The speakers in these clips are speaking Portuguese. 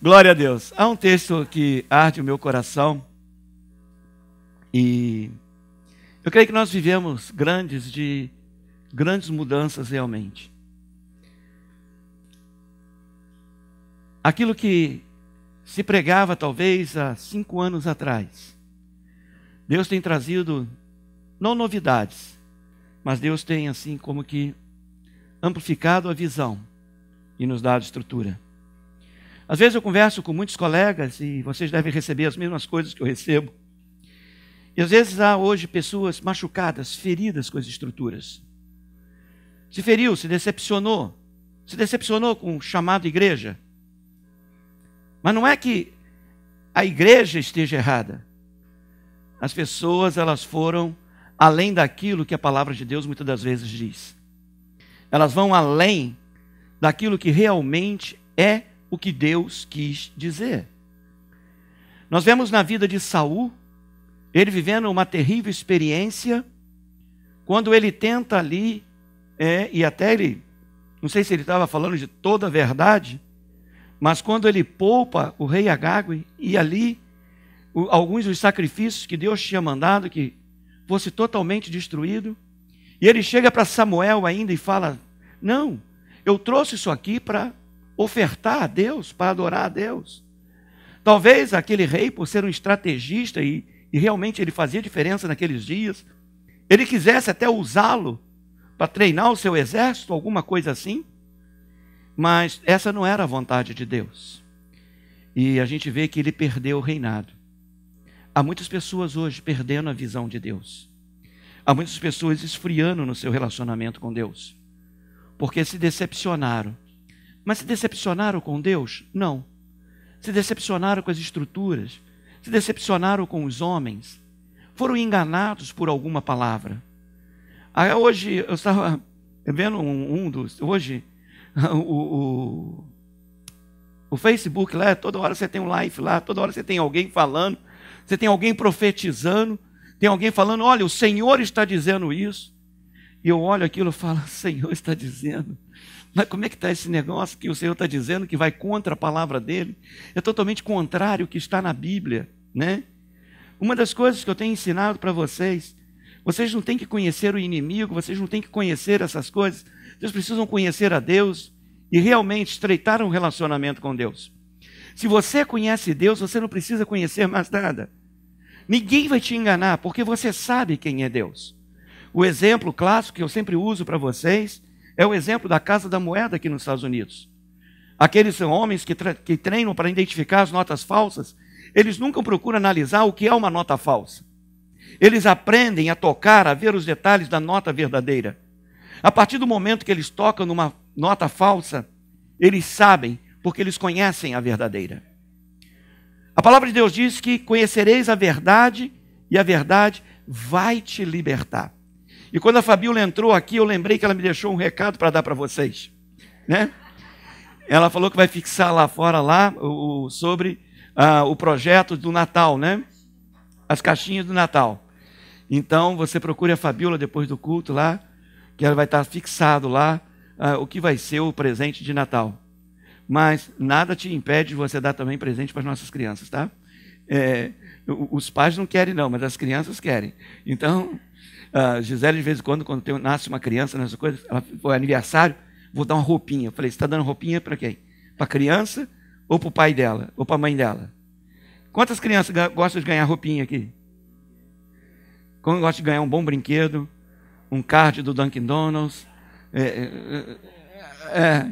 Glória a Deus. Há um texto que arde o meu coração e eu creio que nós vivemos grandes mudanças realmente. Aquilo que se pregava talvez há 5 anos atrás, Deus tem trazido, não novidades, mas Deus tem assim como que amplificado a visão e nos dado estrutura. Às vezes eu converso com muitos colegas e vocês devem receber as mesmas coisas que eu recebo. E às vezes há hoje pessoas machucadas, feridas com as estruturas. Se feriu, se decepcionou com o chamado igreja. Mas não é que a igreja esteja errada. As pessoas, elas foram além daquilo que a palavra de Deus muitas das vezes diz. Elas vão além daquilo que realmente é o que Deus quis dizer. Nós vemos na vida de Saul, ele vivendo uma terrível experiência, quando ele tenta ali, e até ele, não sei se ele estava falando de toda a verdade, mas quando ele poupa o rei Agag, e ali, alguns dos sacrifícios que Deus tinha mandado, que fosse totalmente destruído, e ele chega para Samuel ainda e fala, não, eu trouxe isso aqui para ofertar a Deus, para adorar a Deus. Talvez aquele rei, por ser um estrategista e realmente ele fazia diferença naqueles dias, ele quisesse até usá-lo para treinar o seu exército, alguma coisa assim, mas essa não era a vontade de Deus. E a gente vê que ele perdeu o reinado. Há muitas pessoas hoje perdendo a visão de Deus. Há muitas pessoas esfriando no seu relacionamento com Deus, porque se decepcionaram. Mas se decepcionaram com Deus? Não. Se decepcionaram com as estruturas, se decepcionaram com os homens, foram enganados por alguma palavra. Hoje, eu estava vendo hoje, o Facebook lá, toda hora você tem um live lá, toda hora você tem alguém falando, você tem alguém profetizando, tem alguém falando, olha, o Senhor está dizendo isso. E eu olho aquilo e falo, o Senhor está dizendo. Mas como é que está esse negócio que o Senhor está dizendo que vai contra a palavra dele? É totalmente contrário ao que está na Bíblia, né? Uma das coisas que eu tenho ensinado para vocês, vocês não têm que conhecer o inimigo, vocês não têm que conhecer essas coisas, vocês precisam conhecer a Deus e realmente estreitar um relacionamento com Deus. Se você conhece Deus, você não precisa conhecer mais nada. Ninguém vai te enganar, porque você sabe quem é Deus. O exemplo clássico que eu sempre uso para vocês é o exemplo da Casa da Moeda aqui nos Estados Unidos. Aqueles homens que treinam para identificar as notas falsas, eles nunca procuram analisar o que é uma nota falsa. Eles aprendem a tocar, a ver os detalhes da nota verdadeira. A partir do momento que eles tocam numa nota falsa, eles sabem, porque eles conhecem a verdadeira. A palavra de Deus diz que conhecereis a verdade e a verdade vai te libertar. E quando a Fabíola entrou aqui, eu lembrei que ela me deixou um recado para dar para vocês, né? Ela falou que vai fixar lá fora sobre o projeto do Natal, né? As caixinhas do Natal. Então, você procure a Fabíola depois do culto lá, que ela vai estar fixado lá o que vai ser o presente de Natal. Mas nada te impede de você dar também presente para as nossas crianças, tá? Os pais não querem não, mas as crianças querem. Então, Gisele, de vez em quando nasce uma criança, nessa coisa, ela foi aniversário, vou dar uma roupinha. Eu falei, você está dando roupinha para quem? Para a criança ou para o pai dela? Ou para a mãe dela? Quantas crianças gostam de ganhar roupinha aqui? Como gosta de ganhar um bom brinquedo, um card do Dunkin' Donuts?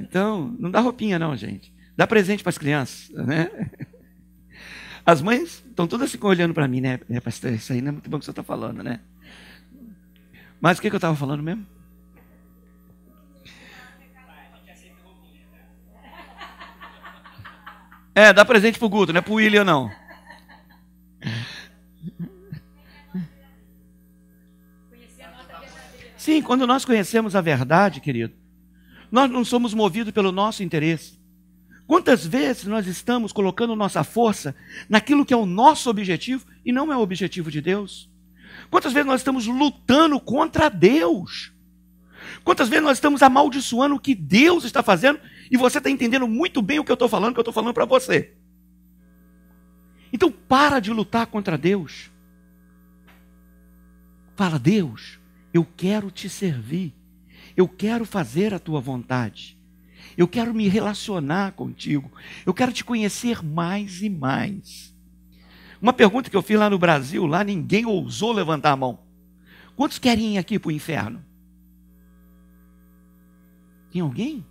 Então, não dá roupinha não, gente. Dá presente para as crianças, né? As mães estão todas assim olhando para mim, né? Pastor, isso aí não é muito bom que você está falando, né? Mas o que eu estava falando mesmo? Dá presente para o Guto, não é para o William não. Sim, quando nós conhecemos a verdade, querido, nós não somos movidos pelo nosso interesse. Quantas vezes nós estamos colocando nossa força naquilo que é o nosso objetivo e não é o objetivo de Deus? Quantas vezes nós estamos lutando contra Deus? Quantas vezes nós estamos amaldiçoando o que Deus está fazendo E você está entendendo muito bem o que eu estou falando para você. Então para de lutar contra Deus. Fala, Deus, eu quero te servir. Eu quero fazer a tua vontade. Eu quero me relacionar contigo. Eu quero te conhecer mais e mais. Uma pergunta que eu fiz lá no Brasil, lá ninguém ousou levantar a mão. Quantos querem ir aqui para o inferno? Tem alguém?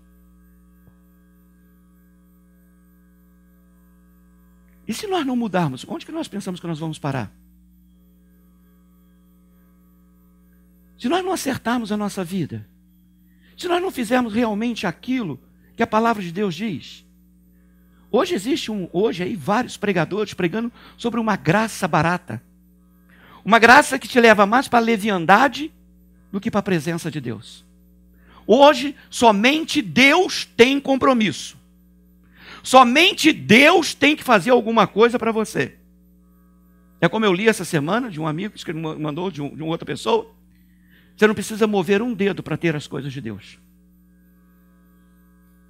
E se nós não mudarmos, onde que nós pensamos que nós vamos parar? Se nós não acertarmos a nossa vida, se nós não fizermos realmente aquilo que a palavra de Deus diz. Hoje existe aí vários pregadores pregando sobre uma graça barata. Uma graça que te leva mais para a leviandade do que para a presença de Deus. Hoje, somente Deus tem compromisso. Somente Deus tem que fazer alguma coisa para você. É como eu li essa semana de um amigo que mandou de uma outra pessoa. Você não precisa mover um dedo para ter as coisas de Deus.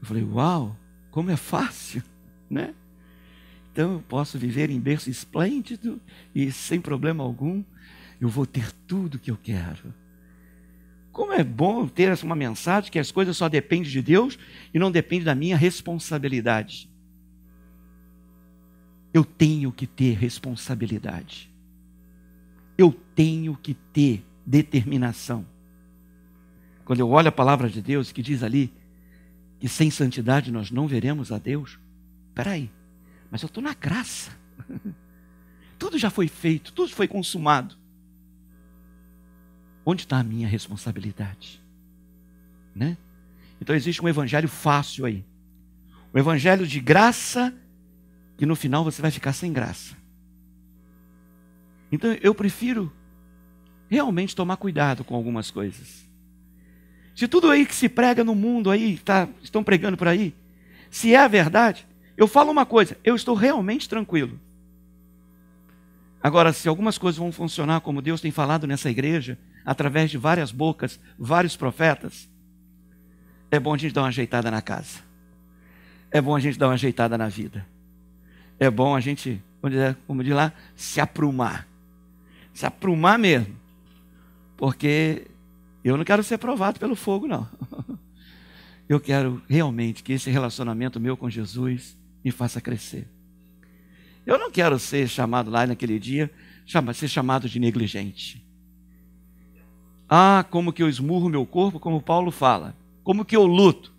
Eu falei, uau, como é fácil, né? Então eu posso viver em berço esplêndido e sem problema algum, eu vou ter tudo o que eu quero. Como é bom ter uma mensagem que as coisas só dependem de Deus e não dependem da minha responsabilidade. Eu tenho que ter responsabilidade. Eu tenho que ter determinação. Quando eu olho a palavra de Deus que diz ali que sem santidade nós não veremos a Deus. Espera aí, mas eu estou na graça. Tudo já foi feito, tudo foi consumado. Onde está a minha responsabilidade? Né? Então existe um evangelho fácil aí. Um evangelho de graça, que no final você vai ficar sem graça. Então eu prefiro realmente tomar cuidado com algumas coisas. Se tudo aí que se prega no mundo aí, estão pregando por aí, se é a verdade, eu falo uma coisa, eu estou realmente tranquilo. Agora, se algumas coisas vão funcionar como Deus tem falado nessa igreja, através de várias bocas, vários profetas, é bom a gente dar uma ajeitada na casa. É bom a gente dar uma ajeitada na vida. É bom a gente, como diz lá, se aprumar. Se aprumar mesmo. Porque eu não quero ser provado pelo fogo, não. Eu quero realmente que esse relacionamento meu com Jesus me faça crescer. Eu não quero ser chamado lá naquele dia, ser chamado de negligente. Ah, como que eu esmurro meu corpo, como Paulo fala. Como que eu luto.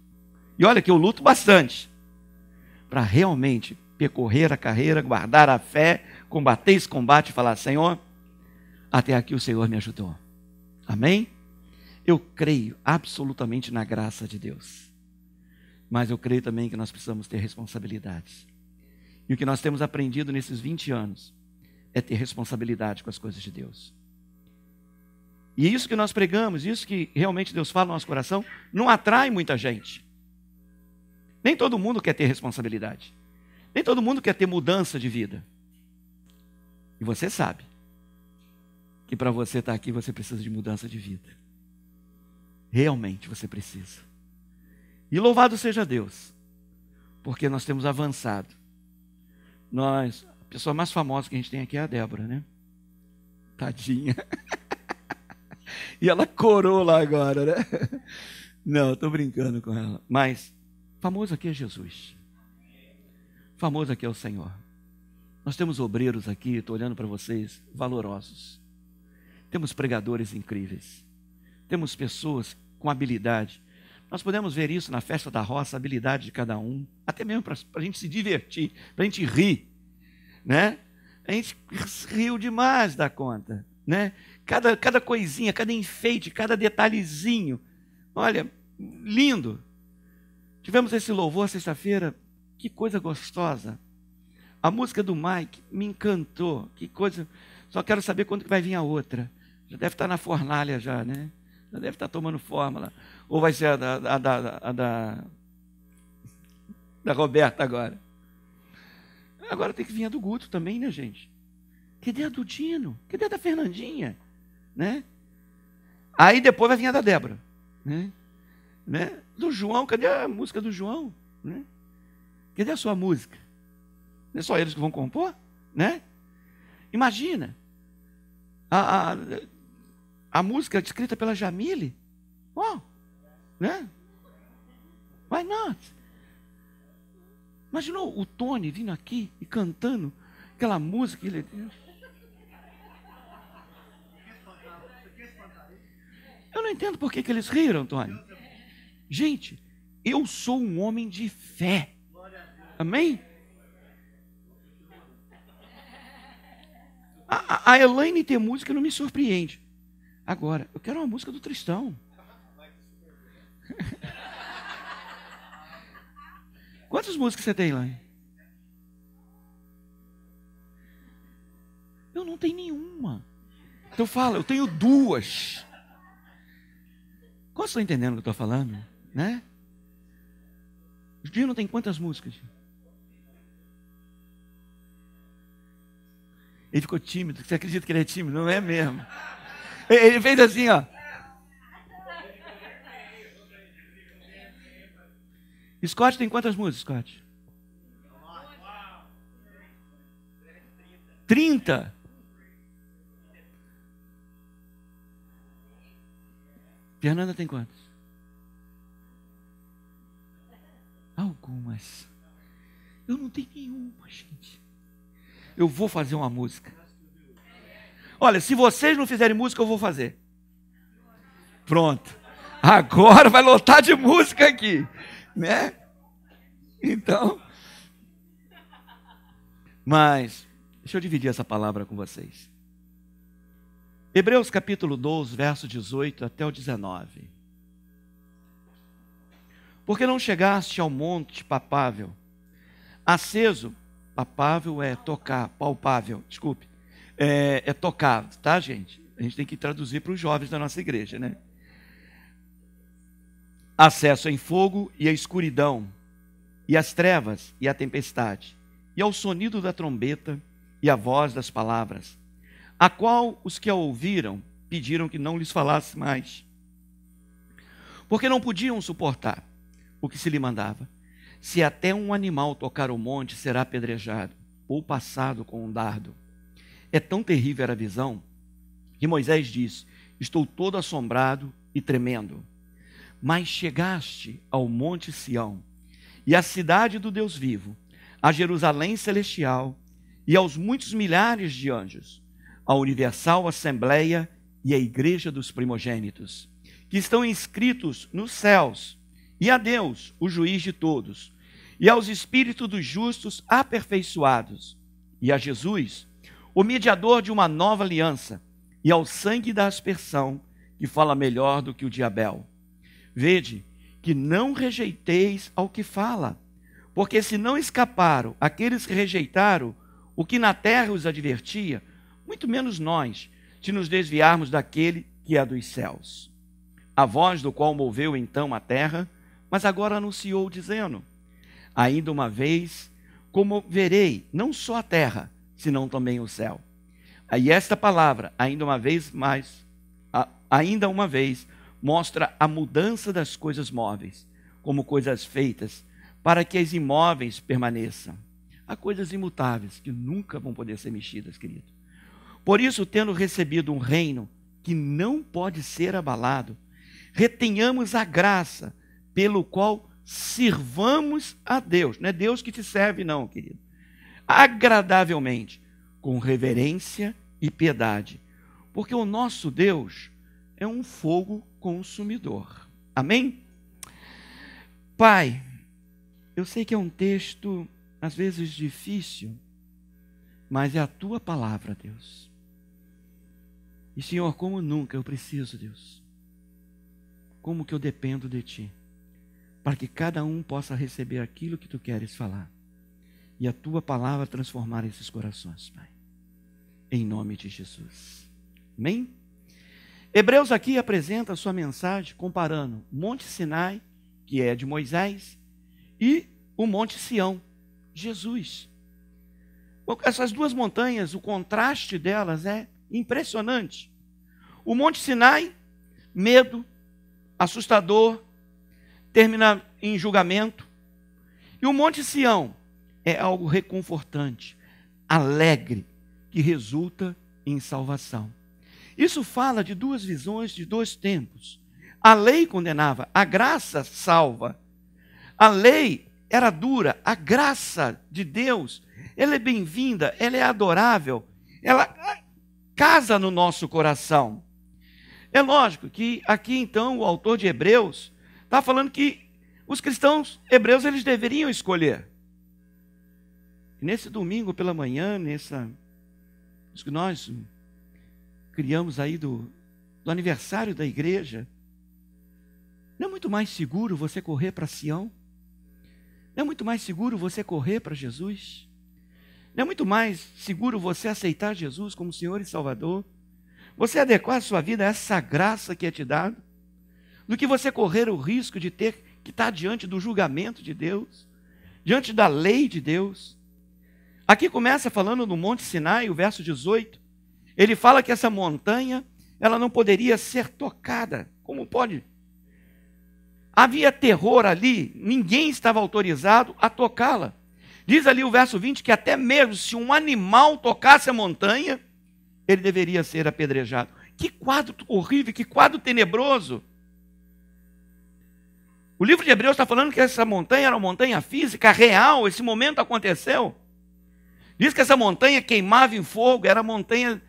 E olha que eu luto bastante. Para realmente percorrer a carreira, guardar a fé, combater esse combate e falar, Senhor, até aqui o Senhor me ajudou. Amém? Eu creio absolutamente na graça de Deus. Mas eu creio também que nós precisamos ter responsabilidades. E o que nós temos aprendido nesses 20 anos é ter responsabilidade com as coisas de Deus. E isso que nós pregamos, isso que realmente Deus fala no nosso coração, não atrai muita gente. Nem todo mundo quer ter responsabilidade. Nem todo mundo quer ter mudança de vida. E você sabe que para você estar aqui você precisa de mudança de vida. Realmente você precisa. E louvado seja Deus, porque nós temos avançado. A pessoa mais famosa que a gente tem aqui é a Débora, né? Tadinha. E ela corou lá agora, né? Não, estou brincando com ela. Mas famoso aqui é Jesus. Famoso aqui é o Senhor. Nós temos obreiros aqui, estou olhando para vocês, valorosos. Temos pregadores incríveis. Temos pessoas com habilidade. Nós podemos ver isso na festa da roça, a habilidade de cada um. Até mesmo para a gente se divertir, para a gente rir. Né? A gente riu demais da conta. Né? Cada coisinha, cada enfeite, cada detalhezinho. Olha, lindo. Tivemos esse louvor sexta-feira. Que coisa gostosa. A música do Mike me encantou. Que coisa. Só quero saber quando que vai vir a outra. Já deve estar na fornalha já, né? Já deve estar tomando fórmula. Ou vai ser a da Roberta agora. Agora tem que vir a do Guto também, né, gente? Cadê a do Dino? Cadê a da Fernandinha? Né? Aí depois vai vir a da Débora. Né? Do João, cadê a música do João? Né? Cadê a sua música? Não é só eles que vão compor? Né? Imagina, a música escrita pela Jamile. Uau! Né? Why not? Imaginou o Tony vindo aqui e cantando aquela música que ele... Eu não entendo por que eles riram, Tony. Gente, eu sou um homem de fé. Amém? A Elaine ter música não me surpreende. Agora, eu quero uma música do Tristão. Quantas músicas você tem, Elaine? Eu não tenho nenhuma. Então fala, eu tenho duas. Quantos estão entendendo o que eu estou falando? Né? O Gino não tem quantas músicas? Ele ficou tímido. Você acredita que ele é tímido? Não é mesmo. Ele fez assim, ó. Scott tem quantas músicas, Scott? 30. Fernanda tem quantas? Algumas. Eu não tenho nenhuma, gente. Eu vou fazer uma música. Olha, se vocês não fizerem música, eu vou fazer. Pronto. Agora vai lotar de música aqui, né? Então, mas deixa eu dividir essa palavra com vocês. Hebreus capítulo 12, verso 18 até o 19. Porque não chegaste ao monte papável, aceso, papável é tocar, palpável, desculpe, é tocar, tá, gente? A gente tem que traduzir para os jovens da nossa igreja, né? Acesso em fogo e a escuridão, e as trevas e a tempestade, e ao sonido da trombeta e a voz das palavras, a qual os que a ouviram pediram que não lhes falasse mais, porque não podiam suportar o que se lhe mandava. Se até um animal tocar o monte, será apedrejado, ou passado com um dardo. É tão terrível era a visão, que Moisés disse: estou todo assombrado e tremendo. Mas chegaste ao monte Sião, e à cidade do Deus vivo, a Jerusalém celestial, e aos muitos milhares de anjos, a universal assembleia e a igreja dos primogênitos, que estão inscritos nos céus, e a Deus, o juiz de todos, e aos espíritos dos justos aperfeiçoados, e a Jesus, o mediador de uma nova aliança, e ao sangue da aspersão, que fala melhor do que o de Abel. Vede que não rejeiteis ao que fala, porque se não escaparam aqueles que rejeitaram o que na terra os advertia, muito menos nós, se nos desviarmos daquele que é dos céus. A voz do qual moveu então a terra, mas agora anunciou, dizendo: ainda uma vez comoverei não só a terra, senão também o céu. E esta palavra, ainda uma vez, mostra a mudança das coisas móveis, como coisas feitas, para que as imóveis permaneçam. Há coisas imutáveis que nunca vão poder ser mexidas, querido. Por isso, tendo recebido um reino que não pode ser abalado, retenhamos a graça pelo qual sirvamos a Deus. Não é Deus que te serve, não, querido. Agradavelmente, com reverência e piedade, porque o nosso Deus é um fogo consumidor. Amém? Pai, eu sei que é um texto, às vezes, difícil, mas é a Tua palavra, Deus. E, Senhor, como nunca eu preciso, Deus, como que eu dependo de Ti, para que cada um possa receber aquilo que Tu queres falar, e a Tua palavra transformar esses corações, Pai. Em nome de Jesus. Amém? Hebreus aqui apresenta a sua mensagem comparando o Monte Sinai, que é de Moisés, e o Monte Sião, Jesus. Essas duas montanhas, o contraste delas é impressionante. O Monte Sinai, medo, assustador, termina em julgamento. E o Monte Sião é algo reconfortante, alegre, que resulta em salvação. Isso fala de duas visões de dois tempos. A lei condenava, a graça salva. A lei era dura, a graça de Deus, ela é bem-vinda, ela é adorável, ela casa no nosso coração. É lógico que aqui então o autor de Hebreus está falando que os cristãos hebreus eles deveriam escolher. Nesse domingo pela manhã, isso que nós criamos aí do aniversário da igreja, não é muito mais seguro você correr para Sião? Não é muito mais seguro você correr para Jesus? Não é muito mais seguro você aceitar Jesus como Senhor e Salvador? Você adequar a sua vida a essa graça que é te dada? Do que você correr o risco de ter que estar diante do julgamento de Deus, diante da lei de Deus? Aqui começa falando do Monte Sinai, o verso 18. Ele fala que essa montanha, ela não poderia ser tocada. Como pode? Havia terror ali, ninguém estava autorizado a tocá-la. Diz ali o verso 20 que até mesmo se um animal tocasse a montanha, ele deveria ser apedrejado. Que quadro horrível, que quadro tenebroso. O livro de Hebreus está falando que essa montanha era uma montanha física, real, esse momento aconteceu. Diz que essa montanha queimava em fogo, era a montanha,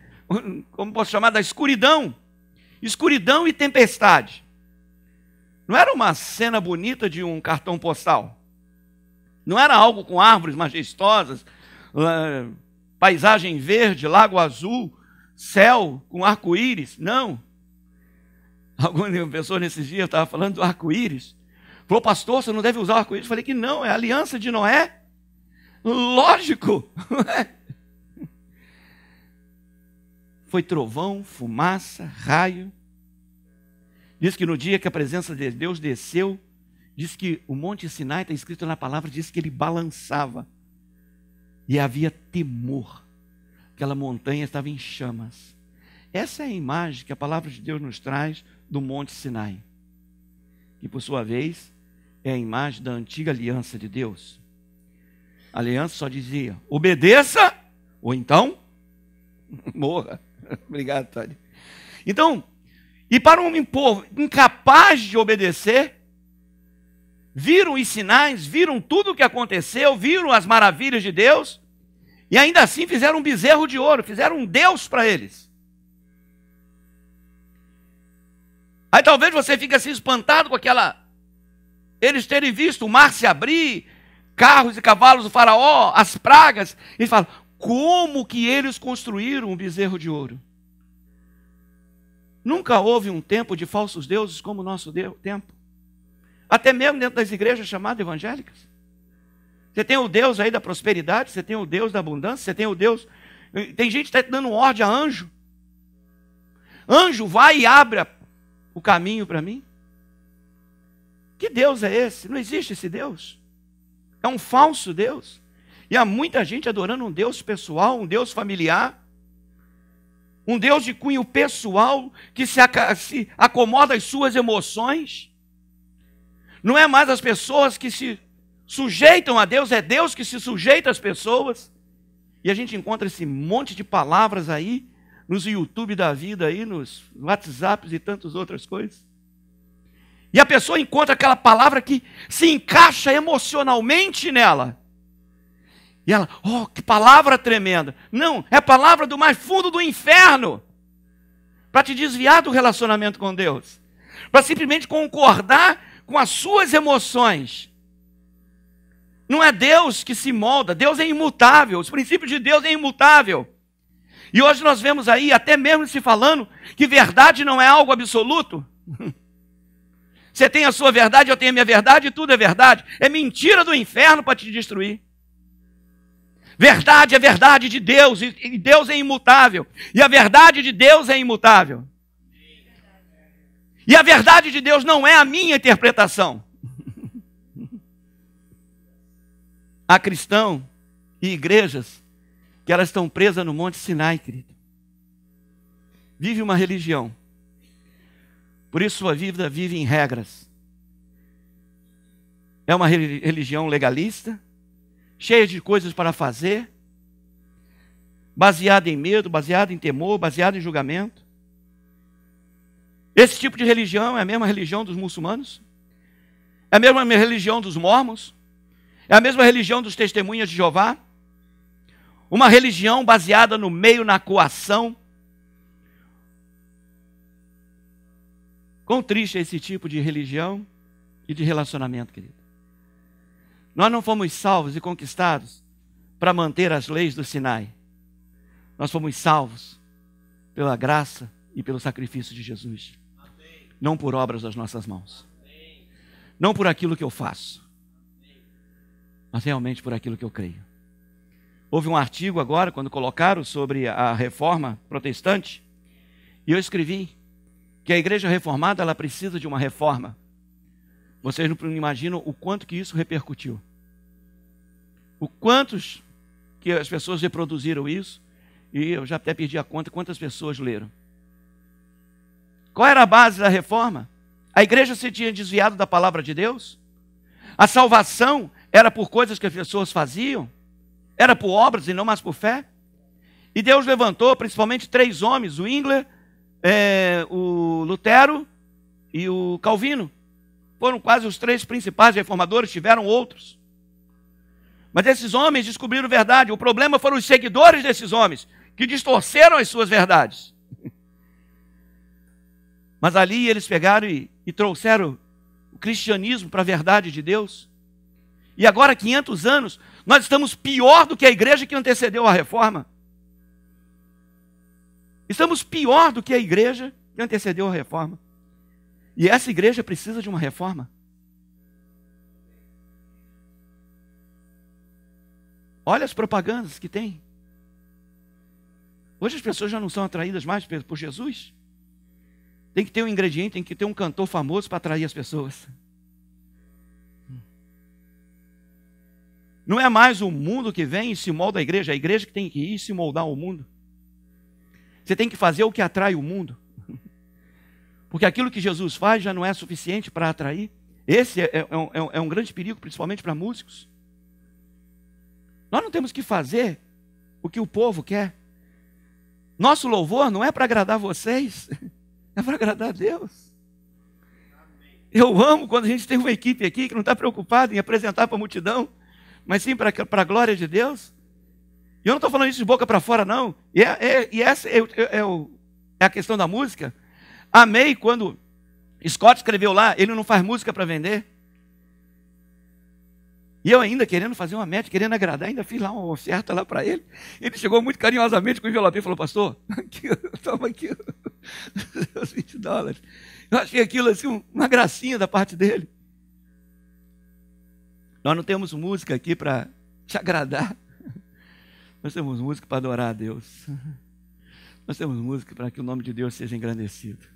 como posso chamar, da escuridão. Escuridão e tempestade. Não era uma cena bonita de um cartão postal. Não era algo com árvores majestosas, paisagem verde, lago azul, céu com arco-íris. Não. Alguma pessoa nesses dias estava falando do arco-íris. Falou, pastor, você não deve usar o arco-íris. Eu falei que não, é a aliança de Noé. Lógico. Foi trovão, fumaça, raio. Diz que no dia que a presença de Deus desceu, diz que o Monte Sinai, está escrito na palavra, diz que ele balançava. E havia temor. Aquela montanha estava em chamas. Essa é a imagem que a palavra de Deus nos traz do Monte Sinai. Que por sua vez é a imagem da antiga aliança de Deus. A aliança só dizia, obedeça, ou então, morra. Obrigado, Tânia. Então, e para um povo incapaz de obedecer, viram os sinais, viram tudo o que aconteceu, viram as maravilhas de Deus, e ainda assim fizeram um bezerro de ouro, fizeram um Deus para eles. Aí talvez você fique assim espantado com eles terem visto o mar se abrir, carros e cavalos do faraó, as pragas, e falam, como que eles construíram um bezerro de ouro? Nunca houve um tempo de falsos deuses como o nosso tempo. Até mesmo dentro das igrejas chamadas evangélicas. Você tem o Deus aí da prosperidade, você tem o Deus da abundância, você tem o Deus... Tem gente que está dando ordem a anjo. Anjo, vai e abre o caminho para mim. Que Deus é esse? Não existe esse Deus. É um falso Deus. E há muita gente adorando um Deus pessoal, um Deus familiar. Um Deus de cunho pessoal que se acomoda às suas emoções. Não é mais as pessoas que se sujeitam a Deus, é Deus que se sujeita às pessoas. E a gente encontra esse monte de palavras aí, nos YouTube da vida aí, nos WhatsApps e tantas outras coisas. E a pessoa encontra aquela palavra que se encaixa emocionalmente nela. E ela, oh, que palavra tremenda. Não, é a palavra do mais fundo do inferno. Para te desviar do relacionamento com Deus. Para simplesmente concordar com as suas emoções. Não é Deus que se molda, Deus é imutável. Os princípios de Deus é imutável. E hoje nós vemos aí, até mesmo se falando, que verdade não é algo absoluto. Você tem a sua verdade, eu tenho a minha verdade, e tudo é verdade. É mentira do inferno para te destruir. Verdade é verdade de Deus, e Deus é imutável. E a verdade de Deus é imutável. E a verdade de Deus não é a minha interpretação. Há cristãos e igrejas que elas estão presas no Monte Sinai, querido. Vive uma religião. Por isso sua vida vive em regras. É uma religião legalista, cheia de coisas para fazer, baseada em medo, baseada em temor, baseada em julgamento. Esse tipo de religião é a mesma religião dos muçulmanos, é a mesma religião dos mormons, é a mesma religião dos testemunhas de Jeová. Uma religião baseada no meio, na coação. Quão triste é esse tipo de religião e de relacionamento, querido. Nós não fomos salvos e conquistados para manter as leis do Sinai. Nós fomos salvos pela graça e pelo sacrifício de Jesus. Amém. Não por obras das nossas mãos. Amém. Não por aquilo que eu faço. Amém. Mas realmente por aquilo que eu creio. Houve um artigo agora, quando colocaram sobre a reforma protestante, e eu escrevi que a igreja reformada, ela precisa de uma reforma. Vocês não imaginam o quanto que isso repercutiu. O quantos que as pessoas reproduziram isso, e eu já até perdi a conta quantas pessoas leram. Qual era a base da reforma? A igreja se tinha desviado da palavra de Deus? A salvação era por coisas que as pessoas faziam? Era por obras e não mais por fé? E Deus levantou principalmente 3 homens, o Zwingli, o Lutero e o Calvino. Foram quase os 3 principais reformadores, tiveram outros. Mas esses homens descobriram verdade. O problema foram os seguidores desses homens, que distorceram as suas verdades. Mas ali eles pegaram e trouxeram o cristianismo para a verdade de Deus. E agora, 500 anos, nós estamos pior do que a igreja que antecedeu a reforma. Estamos pior do que a igreja que antecedeu a reforma. E essa igreja precisa de uma reforma. Olha as propagandas que tem. Hoje as pessoas já não são atraídas mais por Jesus. Tem que ter um ingrediente, tem que ter um cantor famoso para atrair as pessoas. Não é mais o mundo que vem e se molda a igreja que tem que ir e se moldar ao mundo. Você tem que fazer o que atrai o mundo. Porque aquilo que Jesus faz já não é suficiente para atrair. Esse é um grande perigo, principalmente para músicos. Nós não temos que fazer o que o povo quer. Nosso louvor não é para agradar vocês, é para agradar a Deus. Eu amo quando a gente tem uma equipe aqui que não está preocupada em apresentar para a multidão, mas sim para a glória de Deus. E eu não estou falando isso de boca para fora, não. E essa é a questão da música. Amei quando Scott escreveu lá, ele não faz música para vender. E eu ainda querendo fazer uma meta, querendo agradar, ainda fiz lá uma oferta lá para ele. Ele chegou muito carinhosamente com o envelope e falou: pastor, aqui, toma aqui os $20. Eu achei aquilo assim, uma gracinha da parte dele. Nós não temos música aqui para te agradar. Nós temos música para adorar a Deus. Nós temos música para que o nome de Deus seja engrandecido.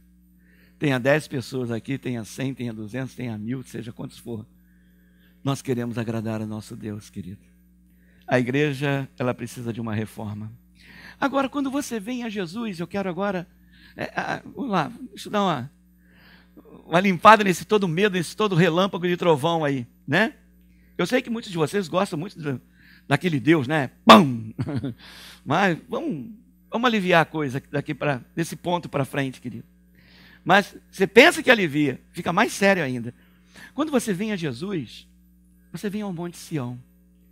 Tenha 10 pessoas aqui, tenha 100, tenha 200, tenha 1000, seja quantos for. Nós queremos agradar a nosso Deus, querido. A igreja, ela precisa de uma reforma. Agora, quando você vem a Jesus, eu quero agora... vamos lá, deixa eu dar uma limpada nesse todo medo, nesse todo relâmpago de trovão aí, né? Eu sei que muitos de vocês gostam muito daquele Deus, né? Pum! Mas vamos aliviar a coisa desse ponto para frente, querido. Mas você pensa que alivia, fica mais sério ainda. Quando você vem a Jesus, você vem ao Monte Sião.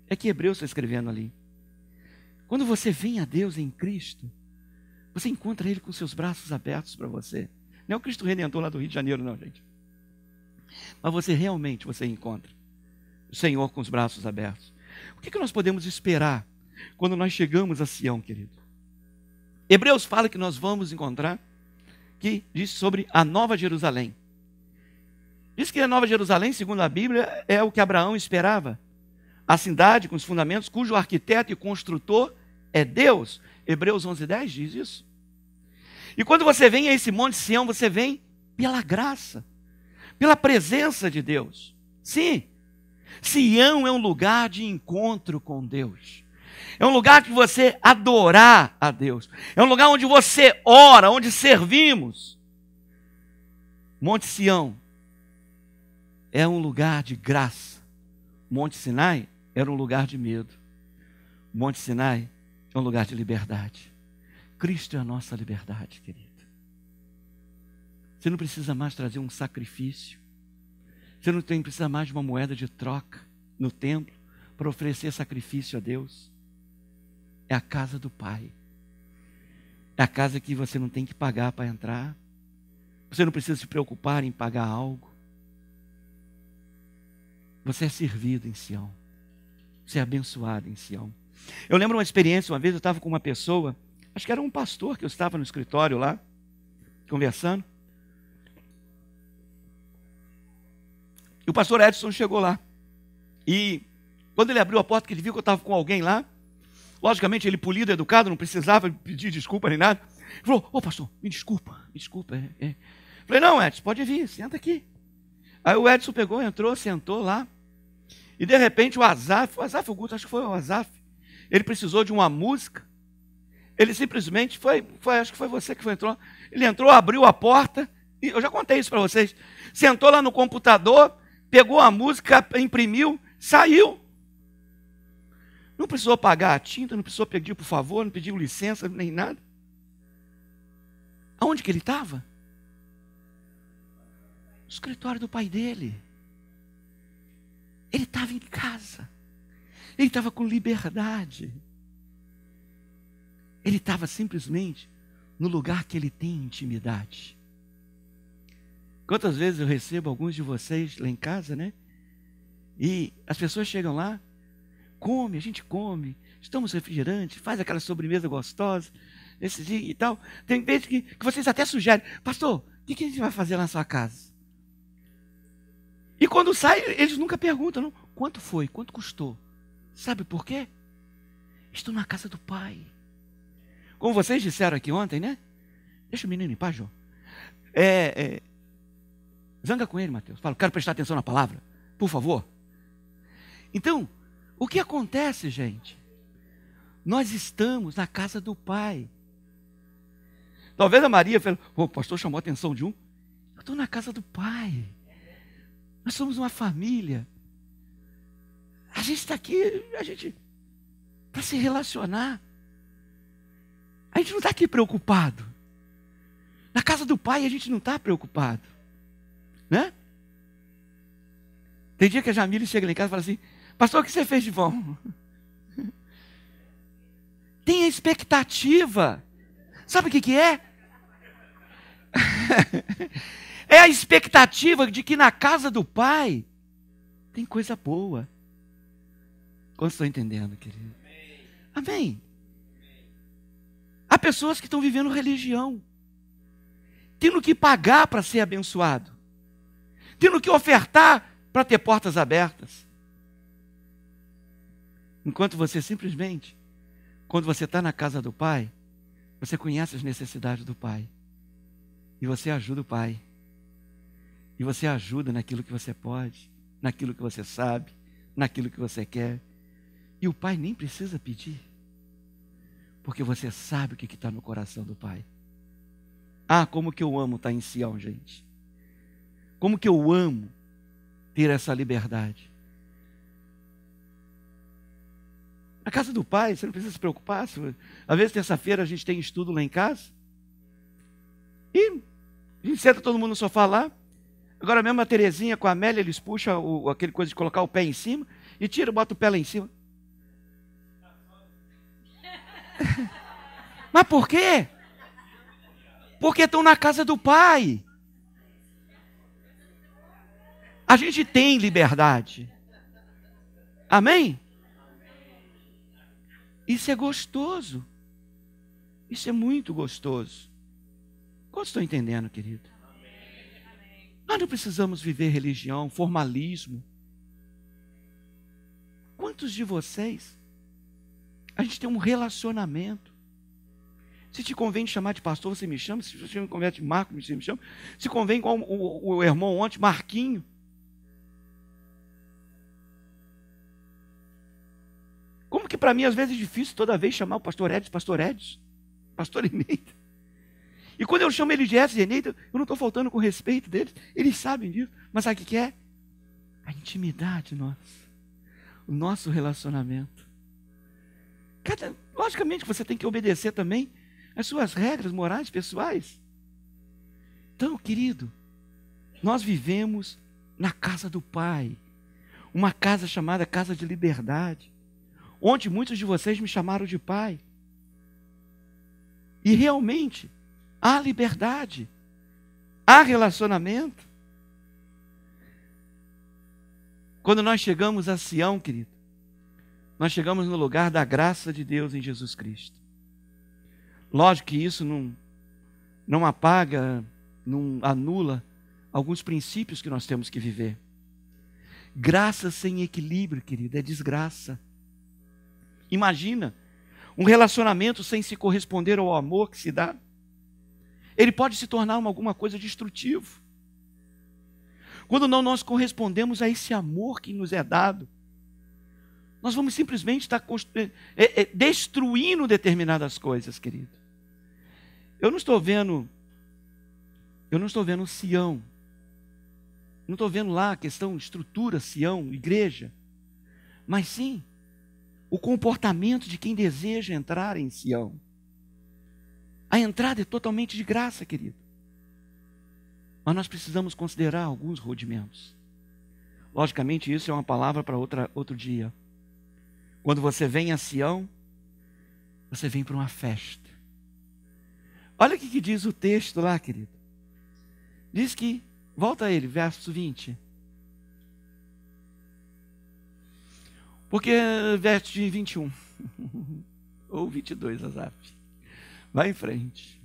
É que Hebreus está escrevendo ali. Quando você vem a Deus em Cristo, você encontra Ele com seus braços abertos para você. Não é o Cristo Redentor lá do Rio de Janeiro, não, gente. Mas você encontra o Senhor com os braços abertos. O que nós podemos esperar quando nós chegamos a Sião, querido? Hebreus fala que nós vamos encontrar, que diz sobre a Nova Jerusalém. Diz que a Nova Jerusalém, segundo a Bíblia, é o que Abraão esperava. A cidade com os fundamentos, cujo arquiteto e construtor é Deus. Hebreus 11:10 diz isso. E quando você vem a esse Monte Sião, você vem pela graça, pela presença de Deus. Sim, Sião é um lugar de encontro com Deus. É um lugar de você adorar a Deus. É um lugar onde você ora, onde servimos. Monte Sião é um lugar de graça, Monte Sinai era um lugar de medo. Monte Sinai é um lugar de liberdade. Cristo é a nossa liberdade, querido. Você não precisa mais trazer um sacrifício. Você não precisa mais de uma moeda de troca no templo para oferecer sacrifício a Deus. É a casa do Pai. É a casa que você não tem que pagar para entrar. Você não precisa se preocupar em pagar algo. Você é servido em Sião. Você é abençoado em Sião. Eu lembro uma experiência, uma vez eu estava com uma pessoa, acho que era um pastor, que eu estava no escritório lá, conversando. E o pastor Edson chegou lá. E quando ele abriu a porta, que ele viu que eu estava com alguém lá, logicamente ele polido, educado, não precisava pedir desculpa nem nada. Ele falou, ô pastor, me desculpa. Falei, não, Edson, pode vir, senta aqui. Aí o Edson pegou, entrou, sentou lá. E de repente o Azaf, o Guto, acho que foi o Azaf, ele precisou de uma música. Ele simplesmente acho que foi você que entrou. Ele entrou, abriu a porta, e eu já contei isso para vocês. Sentou lá no computador, pegou a música, imprimiu, saiu. Não precisou pagar a tinta, não precisou pedir por favor, não pediu licença, nem nada. Aonde que ele estava? No escritório do pai dele. Ele estava em casa. Ele estava com liberdade. Ele estava simplesmente no lugar que ele tem intimidade. Quantas vezes eu recebo alguns de vocês lá em casa, né? E as pessoas chegam lá, a gente come, estamos refrigerantes, faz aquela sobremesa gostosa, esse dia e tal. Tem vezes que vocês até sugerem, pastor, o que a gente vai fazer lá na sua casa? E quando sai, eles nunca perguntam, não, quanto foi, quanto custou? Sabe por quê? Estou na casa do Pai. Como vocês disseram aqui ontem, né? Deixa o menino em paz, João. Zanga com ele, Mateus. Fala, quero prestar atenção na palavra, por favor. Então, o que acontece, gente? Nós estamos na casa do Pai. Talvez a Maria falou, o pastor chamou a atenção de um. Eu estou na casa do Pai. Nós somos uma família. A gente está aqui, para se relacionar. A gente não está aqui preocupado. Na casa do Pai a gente não está preocupado. Né? Tem dia que a Jamile chega lá em casa e fala assim, pastor, o que você fez de bom? Tem a expectativa. Sabe o que é? É a expectativa de que na casa do Pai tem coisa boa. Quantos estão entendendo, querido? Amém. Há pessoas que estão vivendo religião, tendo que pagar para ser abençoado, tendo que ofertar para ter portas abertas. Enquanto você simplesmente, quando você está na casa do Pai, você conhece as necessidades do Pai. E você ajuda o Pai. E você ajuda naquilo que você pode, naquilo que você sabe, naquilo que você quer. E o Pai nem precisa pedir. Porque você sabe o que está no coração do Pai. Ah, como que eu amo estar em Sião, gente. Como que eu amo ter essa liberdade. Na casa do Pai, você não precisa se preocupar. Às vezes, terça-feira, a gente tem estudo lá em casa. E a gente senta todo mundo no sofá lá. Agora mesmo a Terezinha com a Amélia, eles puxam aquele coisa de colocar o pé em cima e tira, bota o pé lá em cima. Mas por quê? Porque estão na casa do Pai. A gente tem liberdade. Amém? Isso é gostoso. Isso é muito gostoso. Quantos estão entendendo, querido? Nós não precisamos viver religião, formalismo. Quantos de vocês, a gente tem um relacionamento? Se te convém chamar de pastor, você me chama. Se você me convém de Marco, você me chama. Se convém com o irmão ontem, Marquinho. Como que para mim às vezes é difícil toda vez chamar o pastor Edson, pastor Eneida. E quando eu chamo ele de Edson e Eneida, eu não estou faltando com respeito deles. Eles sabem disso. Mas sabe o que é? A intimidade nossa. o nosso relacionamento. Logicamente você tem que obedecer também as suas regras morais pessoais. Então, querido, nós vivemos na casa do Pai, uma casa chamada Casa de Liberdade, onde muitos de vocês me chamaram de pai. E realmente, há liberdade, há relacionamento. Quando nós chegamos a Sião, querido, nós chegamos no lugar da graça de Deus em Jesus Cristo. Lógico que isso não apaga, não anula alguns princípios que nós temos que viver. Graça sem equilíbrio, querido, é desgraça. Imagina um relacionamento sem se corresponder ao amor que se dá. Ele pode se tornar alguma coisa destrutivo. Quando não nós correspondemos a esse amor que nos é dado, nós vamos simplesmente estar destruindo determinadas coisas, querido. Eu não estou vendo Sião. Não estou vendo lá a questão estrutura, Sião, igreja. Mas sim, o comportamento de quem deseja entrar em Sião. A entrada é totalmente de graça, querido. Mas nós precisamos considerar alguns rudimentos. Logicamente, isso é uma palavra para outro dia. Quando você vem a Sião, você vem para uma festa. Olha o que diz o texto lá, querido. Diz que, volta a ele, verso 20. Porque verso 21. Ou 22, Asaf. Vai em frente.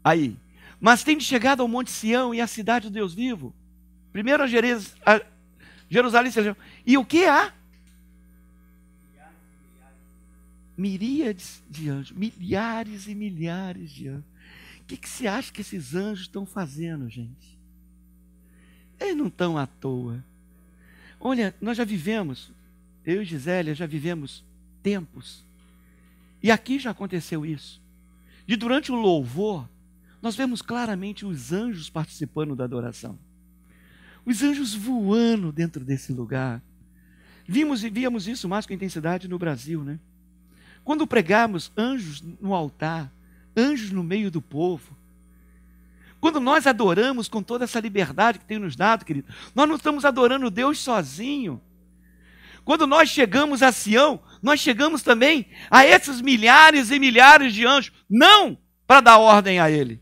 Aí. Mas tem chegado ao Monte Sião e à cidade do Deus vivo. Primeiro a Jerusalém. E o que há? Miríades de anjos. Milhares e milhares de anjos. O que você acha que esses anjos estão fazendo, gente? Eles não estão à toa. Olha, nós já vivemos, eu e Gisélia já vivemos tempos. E aqui já aconteceu isso. De durante o louvor, nós vemos claramente os anjos participando da adoração. Os anjos voando dentro desse lugar. Víamos isso mais com intensidade no Brasil, né? Quando pregamos anjos no altar, anjos no meio do povo. Quando nós adoramos com toda essa liberdade que tem nos dado, querido, nós não estamos adorando Deus sozinho. Quando nós chegamos a Sião, nós chegamos também a esses milhares e milhares de anjos, não para dar ordem a Ele.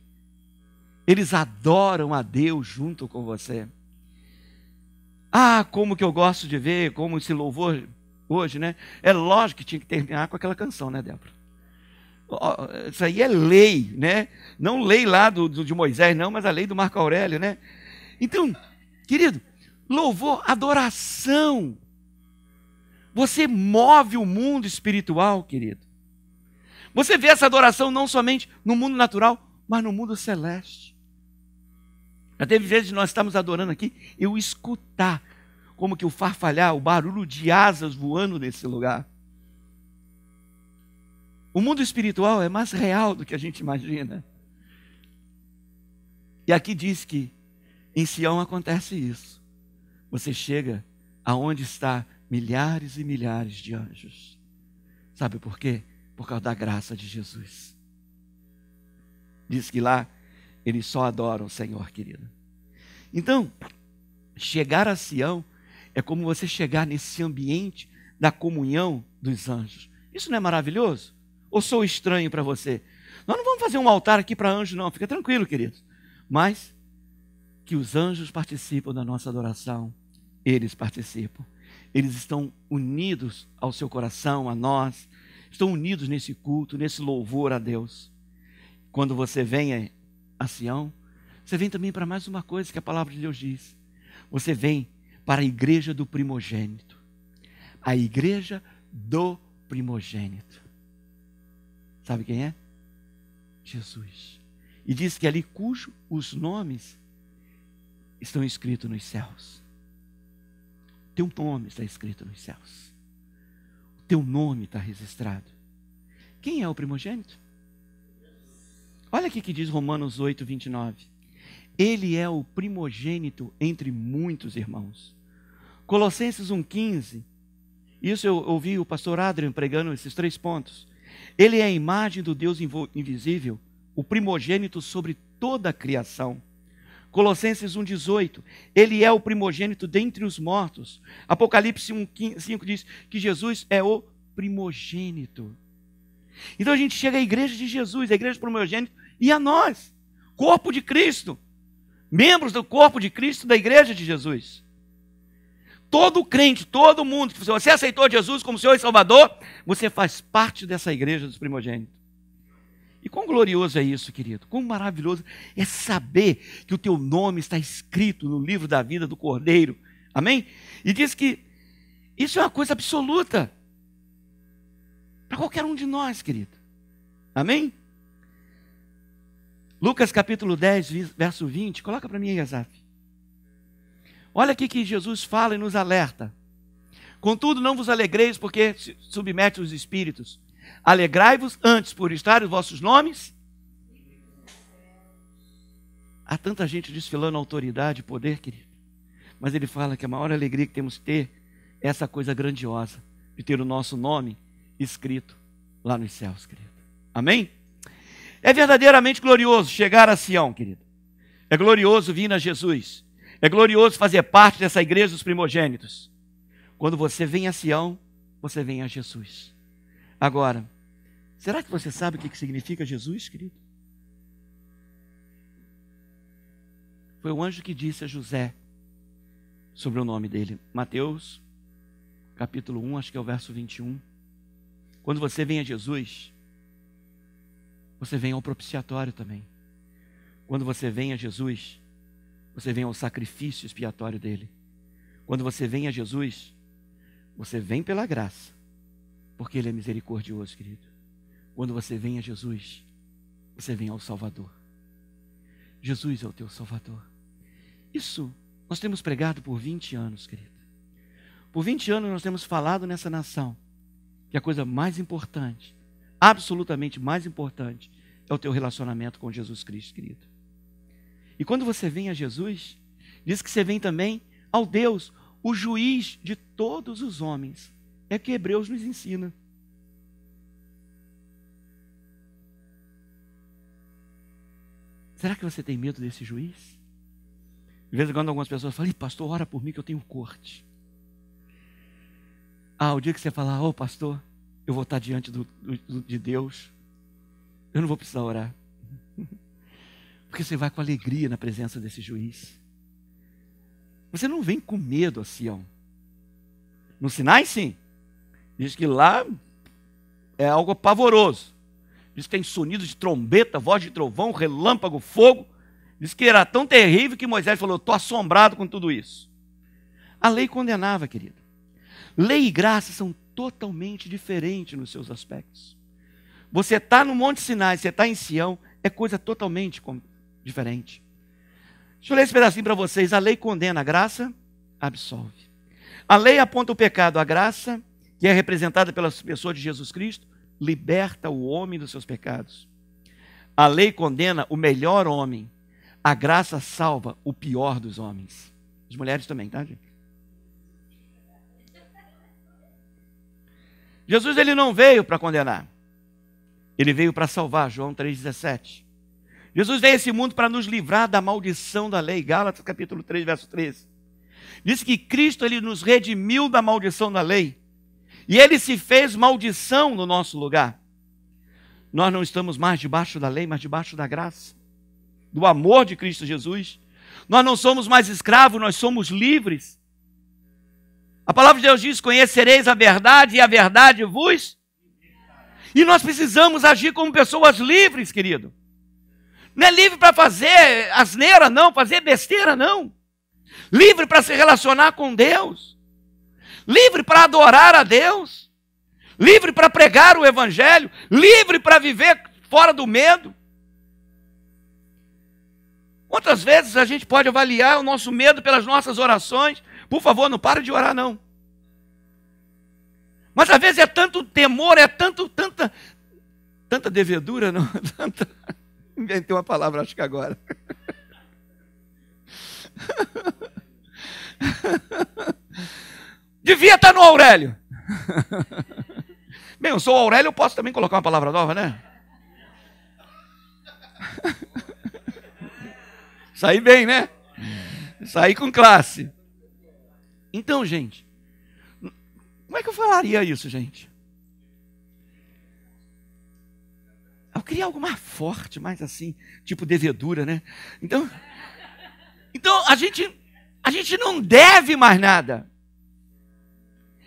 Eles adoram a Deus junto com você. Ah, como que eu gosto de ver, como esse louvor hoje, né? É lógico que tinha que terminar com aquela canção, né, Débora? Isso aí é lei, né? Não lei lá de Moisés, não, mas a lei do Marco Aurélio, né? Então, querido, louvor, adoração. Você move o mundo espiritual, querido. Você vê essa adoração não somente no mundo natural, mas no mundo celeste. Já teve vezes que nós estamos adorando aqui, eu escutar como que o farfalhar, o barulho de asas voando nesse lugar. O mundo espiritual é mais real do que a gente imagina. E aqui diz que em Sião acontece isso. Você chega aonde está milhares e milhares de anjos. Sabe por quê? Por causa da graça de Jesus. Diz que lá eles só adoram o Senhor, querido. Então, chegar a Sião é como você chegar nesse ambiente da comunhão dos anjos. Isso não é maravilhoso? Ou sou estranho para você? Nós não vamos fazer um altar aqui para anjos, não. Fica tranquilo, queridos. Mas que os anjos participam da nossa adoração. Eles participam. Eles estão unidos ao seu coração, a nós. Estão unidos nesse culto, nesse louvor a Deus. Quando você vem a Sião, você vem também para mais uma coisa que a palavra de Deus diz. Você vem para a igreja do primogênito. A igreja do primogênito. Sabe quem é? Jesus. E diz que ali os nomes estão escritos nos céus. Teu nome está escrito nos céus. O teu nome está registrado. Quem é o primogênito? Olha aqui que diz Romanos 8, 29. Ele é o primogênito entre muitos irmãos. Colossenses 1,15 Isso eu ouvi o pastor Adrian pregando esses 3 pontos. Ele é a imagem do Deus invisível, o primogênito sobre toda a criação. Colossenses 1,18, ele é o primogênito dentre os mortos. Apocalipse 1,5 diz que Jesus é o primogênito. Então a gente chega à igreja de Jesus, a igreja primogênito, e a nós, corpo de Cristo, membros do corpo de Cristo, da igreja de Jesus. Todo crente, todo mundo, se você aceitou Jesus como Senhor e Salvador, você faz parte dessa igreja dos primogênitos. E quão glorioso é isso, querido? Quão maravilhoso é saber que o teu nome está escrito no livro da vida do Cordeiro. Amém? E diz que isso é uma coisa absoluta para qualquer um de nós, querido. Amém? Lucas capítulo 10, verso 20. Coloca para mim aí, Asaf. Olha aqui que Jesus fala e nos alerta. Contudo, não vos alegreis porque submete os espíritos. Alegrai-vos antes por estar os vossos nomes. Há tanta gente desfilando autoridade e poder, querido. Mas ele fala que a maior alegria que temos que ter é essa coisa grandiosa de ter o nosso nome escrito lá nos céus, querido. Amém? É verdadeiramente glorioso chegar a Sião, querido. É glorioso vir a Jesus. É glorioso fazer parte dessa igreja dos primogênitos. Quando você vem a Sião, você vem a Jesus. Agora, será que você sabe o que significa Jesus, querido? Foi o anjo que disse a José sobre o nome dele. Mateus, capítulo 1, acho que é o verso 21. Quando você vem a Jesus, você vem ao propiciatório também. Quando você vem a Jesus, você vem ao sacrifício expiatório dele. Quando você vem a Jesus, você vem pela graça, porque ele é misericordioso, querido. Quando você vem a Jesus, você vem ao Salvador. Jesus é o teu Salvador. Isso nós temos pregado por 20 anos, querido. Por 20 anos nós temos falado nessa nação que a coisa mais importante, absolutamente mais importante, é o teu relacionamento com Jesus Cristo, querido. E quando você vem a Jesus, diz que você vem também ao Deus, o juiz de todos os homens. É o que Hebreus nos ensina. Será que você tem medo desse juiz? De vez em quando algumas pessoas falam: pastor, ora por mim que eu tenho corte. O dia que você falar: pastor, eu vou estar diante de Deus, eu não vou precisar orar. Porque você vai com alegria na presença desse juiz. Você não vem com medo a Sião. No Sinai, sim. Diz que lá é algo pavoroso. Diz que tem sonido de trombeta, voz de trovão, relâmpago, fogo. Diz que era tão terrível que Moisés falou: estou assombrado com tudo isso. A lei condenava, querido. Lei e graça são totalmente diferentes nos seus aspectos. Você está no Monte Sinai, você está em Sião, é coisa totalmente diferente. Deixa eu ler esse pedacinho para vocês. A lei condena, a graça absolve. A lei aponta o pecado, a graça, que é representada pela pessoa de Jesus Cristo, liberta o homem dos seus pecados. A lei condena o melhor homem, a graça salva o pior dos homens. As mulheres também, tá, gente? Jesus, ele não veio para condenar. Ele veio para salvar, João 3,17. Jesus veio a esse mundo para nos livrar da maldição da lei. Gálatas capítulo 3, verso 13. Diz que Cristo, ele nos redimiu da maldição da lei. E ele se fez maldição no nosso lugar. Nós não estamos mais debaixo da lei, mas debaixo da graça, do amor de Cristo Jesus. Nós não somos mais escravos, nós somos livres. A palavra de Deus diz: conhecereis a verdade e a verdade vos... E nós precisamos agir como pessoas livres, querido. Não é livre para fazer asneira, não, fazer besteira, não. Livre para se relacionar com Deus. Livre para adorar a Deus. Livre para pregar o Evangelho. Livre para viver fora do medo. Quantas vezes a gente pode avaliar o nosso medo pelas nossas orações? Por favor, não pare de orar, não. Mas às vezes é tanto temor, é tanta devedura, não, inventei uma palavra, acho que agora. Devia estar no Aurélio. Bem, eu sou o Aurélio, eu posso também colocar uma palavra nova, né? Saí bem, né? Saí com classe. Então, gente, como é que eu falaria isso, gente? Eu queria algo mais forte, mais assim, tipo devedura, né? Então a gente não deve mais nada.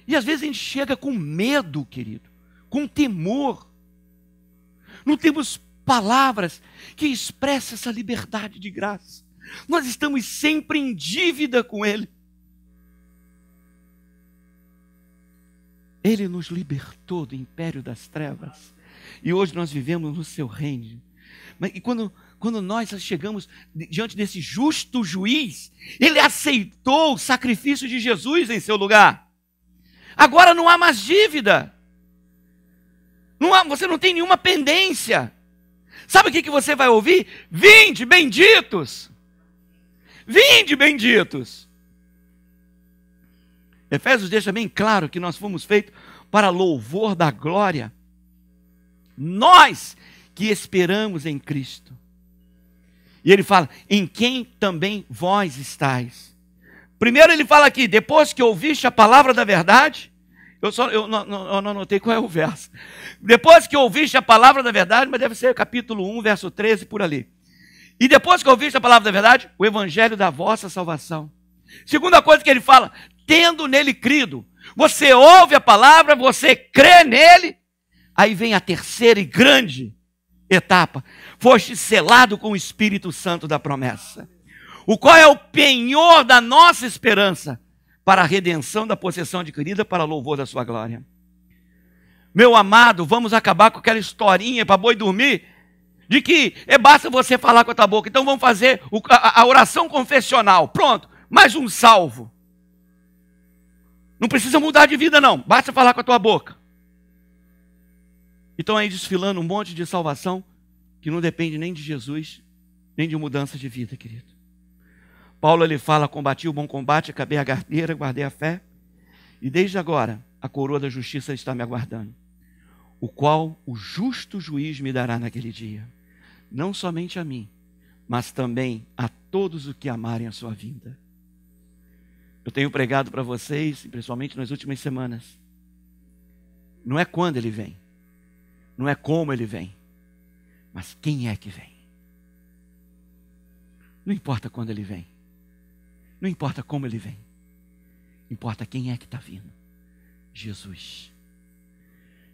E às vezes a gente chega com medo, querido, com temor. Não temos palavras que expressem essa liberdade de graça. Nós estamos sempre em dívida com Ele. Ele nos libertou do império das trevas. E hoje nós vivemos no seu reino. E quando nós chegamos diante desse justo juiz, ele aceitou o sacrifício de Jesus em seu lugar. Agora não há mais dívida. Você não tem nenhuma pendência. Sabe o que você vai ouvir? Vinde, benditos. Vinde, benditos. Efésios deixa bem claro que nós fomos feitos para louvor da glória. Nós que esperamos em Cristo. E ele fala, em quem também vós estáis. Primeiro ele fala aqui, depois que ouviste a palavra da verdade, eu não anotei qual é o verso. Depois que ouviste a palavra da verdade, mas deve ser capítulo 1, verso 13, por ali. E depois que ouviste a palavra da verdade, o evangelho da vossa salvação. Segunda coisa que ele fala, tendo nele crido. Você ouve a palavra, você crê nele. Aí vem a terceira e grande etapa. Foste selado com o Espírito Santo da promessa. O qual é o penhor da nossa esperança para a redenção da possessão adquirida para louvor da sua glória. Meu amado, vamos acabar com aquela historinha para boi dormir, de que basta você falar com a tua boca. Então vamos fazer a oração confessional. Pronto, mais um salvo. Não precisa mudar de vida não, basta falar com a tua boca. Então aí desfilando um monte de salvação que não depende nem de Jesus, nem de mudança de vida, querido. Paulo ele fala, combati o bom combate, acabei a carreira, guardei a fé, e desde agora a coroa da justiça está me aguardando, o qual o justo juiz me dará naquele dia, não somente a mim, mas também a todos os que amarem a sua vinda. Eu tenho pregado para vocês, principalmente nas últimas semanas, não é quando ele vem, não é como ele vem, mas quem é que vem. Não importa quando ele vem, não importa como ele vem, importa quem é que está vindo. Jesus.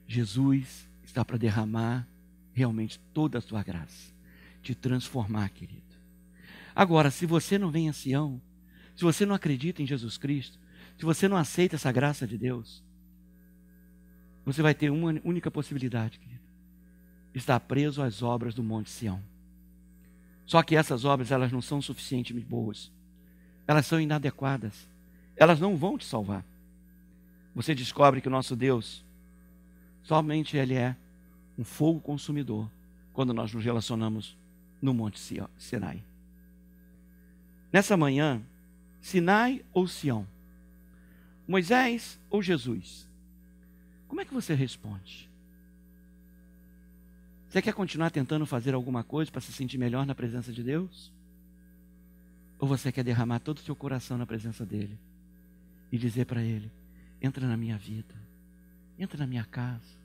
Jesus está para derramar realmente toda a sua graça, te transformar, querido. Agora, se você não vem a Sião, se você não acredita em Jesus Cristo, se você não aceita essa graça de Deus, você vai ter uma única possibilidade, querido: estar preso às obras do Monte Sião. Só que essas obras, elas não são suficientemente boas. Elas são inadequadas. Elas não vão te salvar. Você descobre que o nosso Deus, somente Ele é um fogo consumidor quando nós nos relacionamos no Monte Sinai. Nessa manhã, Sinai ou Sião? Moisés ou Jesus? Como é que você responde? Você quer continuar tentando fazer alguma coisa para se sentir melhor na presença de Deus? Ou você quer derramar todo o seu coração na presença dEle e dizer para Ele: entra na minha vida, entra na minha casa,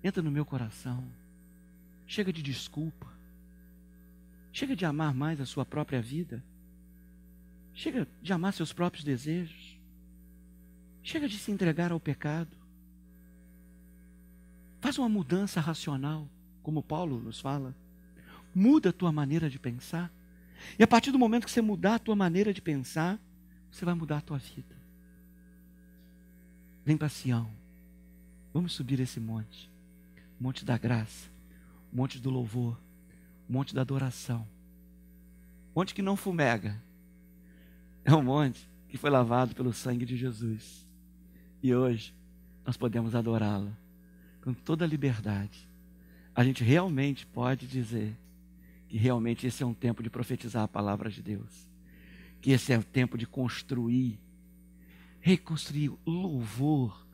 entra no meu coração, chega de desculpa, chega de amar mais a sua própria vida, chega de amar seus próprios desejos, chega de se entregar ao pecado, faz uma mudança racional, como Paulo nos fala, muda a tua maneira de pensar. E a partir do momento que você mudar a tua maneira de pensar, você vai mudar a tua vida. Vem para Sião. Vamos subir esse monte. Monte da graça. Monte do louvor. Monte da adoração. Monte que não fumega. É um monte que foi lavado pelo sangue de Jesus. E hoje nós podemos adorá-lo com toda a liberdade. A gente realmente pode dizer que realmente esse é um tempo de profetizar a palavra de Deus. Que esse é o tempo de construir, reconstruir o louvor.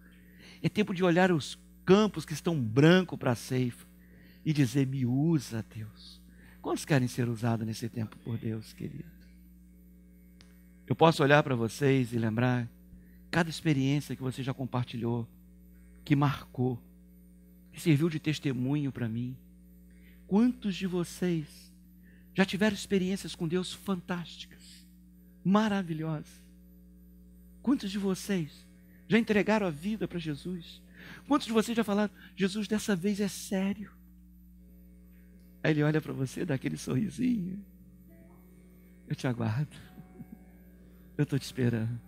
É tempo de olhar os campos que estão brancos para a ceifa e dizer: me usa, Deus. Quantos querem ser usados nesse tempo por Deus, querido? Eu posso olhar para vocês e lembrar cada experiência que você já compartilhou, que marcou, que serviu de testemunho para mim. Quantos de vocês já tiveram experiências com Deus fantásticas, maravilhosas? Quantos de vocês já entregaram a vida para Jesus? Quantos de vocês já falaram: Jesus, dessa vez é sério? Aí ele olha para você, dá aquele sorrisinho: eu te aguardo, eu estou te esperando.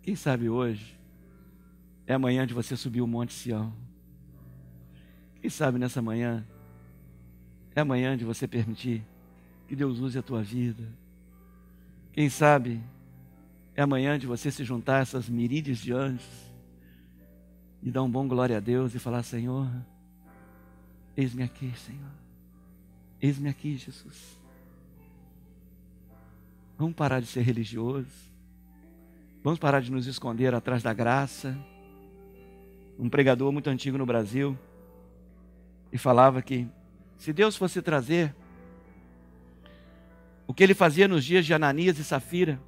Quem sabe hoje é a manhã de você subir o Monte Sião. Quem sabe nessa manhã é a manhã de você permitir que Deus use a tua vida. Quem sabe é a manhã de você se juntar a essas miríades de anjos e dar um bom glória a Deus e falar: Senhor, eis-me aqui, Senhor. Eis-me aqui, Jesus. Vamos parar de ser religioso. Vamos parar de nos esconder atrás da graça. Um pregador muito antigo no Brasil, e falava que se Deus fosse trazer o que ele fazia nos dias de Ananias e Safira,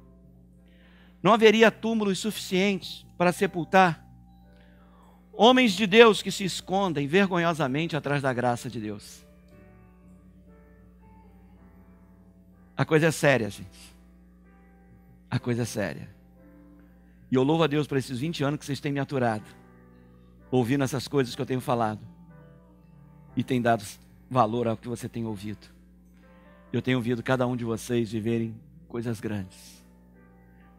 não haveria túmulos suficientes para sepultar homens de Deus que se escondem vergonhosamente atrás da graça de Deus. A coisa é séria, gente. A coisa é séria. E eu louvo a Deus por esses 20 anos que vocês têm me aturado, ouvindo essas coisas que eu tenho falado, e têm dado valor ao que você tem ouvido. Eu tenho ouvido cada um de vocês viverem coisas grandes,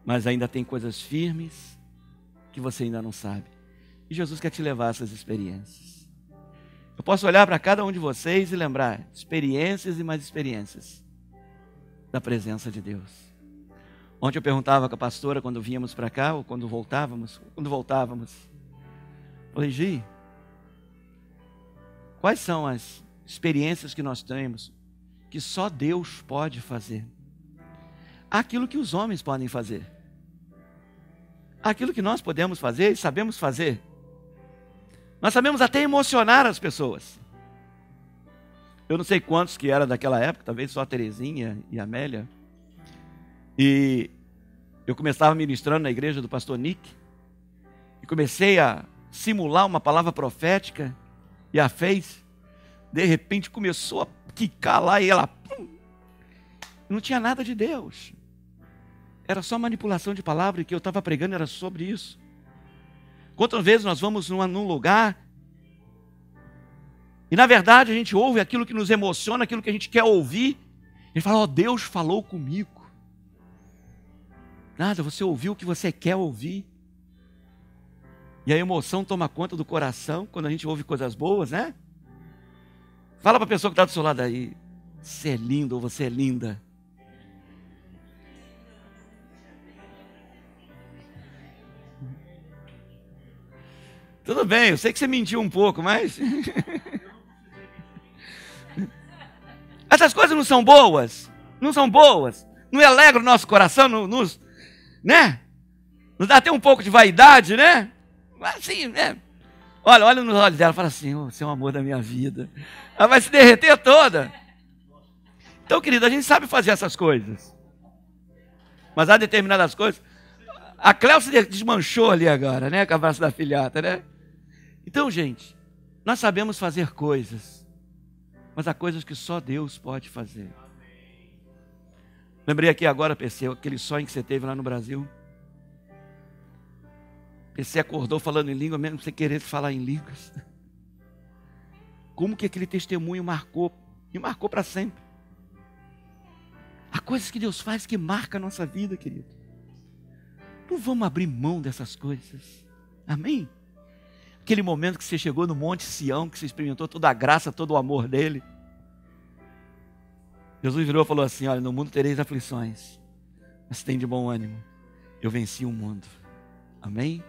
mas ainda tem coisas firmes que você ainda não sabe. E Jesus quer te levar a essas experiências. Eu posso olhar para cada um de vocês e lembrar experiências e mais experiências da presença de Deus. Ontem eu perguntava com a pastora quando vínhamos para cá, ou quando voltávamos. Falei: Gi, quais são as experiências que nós temos que só Deus pode fazer? Aquilo que os homens podem fazer. Aquilo que nós podemos fazer e sabemos fazer. Nós sabemos até emocionar as pessoas. Eu não sei quantos que era daquela época, talvez só a Terezinha e a Amélia. E eu começava ministrando na igreja do pastor Nick, e comecei a simular uma palavra profética, e a fez. De repente começou a quicar lá, e ela... Não tinha nada de Deus. Era só manipulação de palavra, e o que eu estava pregando era sobre isso. Quantas vezes nós vamos num lugar, e na verdade a gente ouve aquilo que nos emociona, aquilo que a gente quer ouvir, e fala: ó, Deus falou comigo. Nada, você ouviu o que você quer ouvir. E a emoção toma conta do coração quando a gente ouve coisas boas, né? Fala para a pessoa que está do seu lado aí: você é lindo ou você é linda. Tudo bem, eu sei que você mentiu um pouco, mas... Essas coisas não são boas? Não são boas? Não alegra o nosso coração? Né? Nos dá até um pouco de vaidade, né? Assim, né? Olha nos olhos dela e fala assim: oh, você é o amor da minha vida. Ela vai se derreter toda. Então, querido, a gente sabe fazer essas coisas. Mas há determinadas coisas. A Cléo se desmanchou ali agora, né? Com a braça da filhata, né? Então, gente, nós sabemos fazer coisas, mas há coisas que só Deus pode fazer. Lembrei aqui agora, PC, aquele sonho que você teve lá no Brasil. PC acordou falando em língua, mesmo sem querer falar em línguas. Como que aquele testemunho marcou, e marcou para sempre. Há coisas que Deus faz que marcam a nossa vida, querido. Não vamos abrir mão dessas coisas. Amém? Aquele momento que você chegou no Monte Sião, que você experimentou toda a graça, todo o amor dele. Jesus virou e falou assim: olha, no mundo tereis aflições, mas tem de bom ânimo, eu venci o mundo. Amém?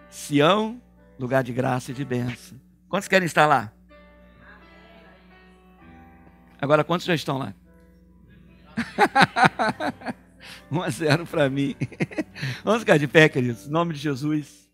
Sião, lugar de graça e de bênção. Quantos querem estar lá? Agora, quantos já estão lá? 1-0 para mim. Vamos ficar de pé, queridos, em nome de Jesus.